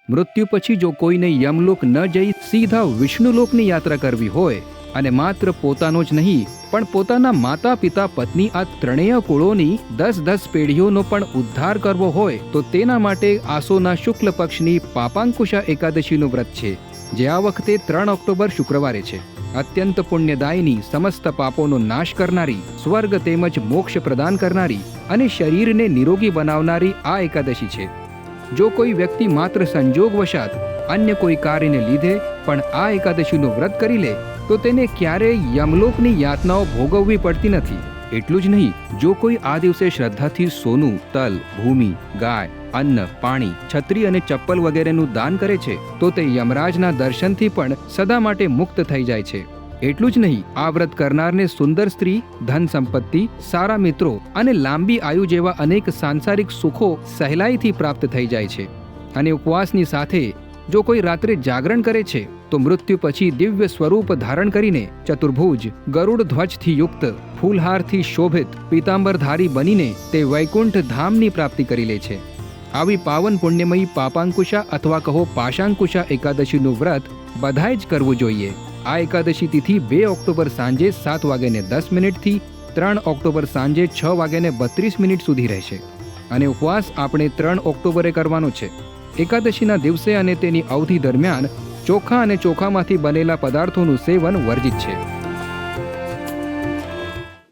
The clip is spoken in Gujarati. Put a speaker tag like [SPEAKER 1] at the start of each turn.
[SPEAKER 1] મૃત્યુ પછી જો કોઈને યમલોક ન જઈ સીધા વિષ્ણુલોકની યાત્રા કરવી હોય અને માત્ર પોતાનો જ નહીં પણ પોતાના માતા પિતા પત્ની આ ત્રણેય કુળોની 10-10 પેઢીઓનો પણ ઉદ્ધાર કરવો હોય તો તેના માટે આસોના શુક્લ પક્ષની પાપાંકુશા એકાદશીનું વ્રત છે, જે આ વખતે 3 ઓક્ટોબર શુક્રવારે છે. અત્યંત પુણ્યદાયિની, સમસ્ત પાપોનો નાશ કરનારી, સ્વર્ગ તેમજ મોક્ષ પ્રદાન કરનારી અને શરીરને નિરોગી બનાવનારી આ એકાદશી છે. જો કોઈ વ્યક્તિ માત્ર સંજોગવશાત અન્ય કોઈ કાર્યને લીધે પણ આ એકાદશીનું વ્રત કરી લે તો તેને ક્યારેય યમલોકની યાતનાઓ ભોગવવી પડતી નથી. એટલું જ નહીં, જો કોઈ આ દિવસે શ્રદ્ધાથી સોનું, તલ, ભૂમિ, ગાય, અન્ન, પાણી, છત્રી અને ચપ્પલ વગેરેનું દાન કરે છે તો તે યમરાજના દર્શનથી પણ સદા માટે મુક્ત થઈ જાય છે. એટલું જ નહીં, આ વ્રત કરનારને સુંદર સ્ત્રી, ધન સંપત્તિ, સારા મિત્રો અને લાંબી આયુ જેવા અનેક સાંસારિક સુખો સહેલાઈથી પ્રાપ્ત થઈ જાય છે. અને ઉપવાસની સાથે જો કોઈ રાત્રે જાગરણ કરે છે તો મૃત્યુ પછી દિવ્ય સ્વરૂપ ધારણ કરીને ચતુર્ભુજ, ગરુડ ધ્વજથી યુક્ત, ફૂલહારથી શોભિત, પીતાંબરધારી બનીને તે વૈકુંઠ ધામની પ્રાપ્તિ કરી લે છે. આવી પાવન પુણ્યમયી પાપાંકુશા અથવા કહો પાશાંકુશા એકાદશીનું વ્રત બધાએ જ કરવું જોઈએ. આ એકાદશી તિથિ 2 ઓક્ટોબર સાંજે 7:10 થી 3 ઓક્ટોબર સાંજે 6:32 સુધી રહેશે અને ઉપવાસ આપણે 3 ઓક્ટોબરે કરવાનો છે. એકાદશીના દિવસે અને તેની અવધિ દરમિયાન ચોખા અને ચોખામાંથી બનેલા પદાર્થોનું સેવન વર્જિત છે.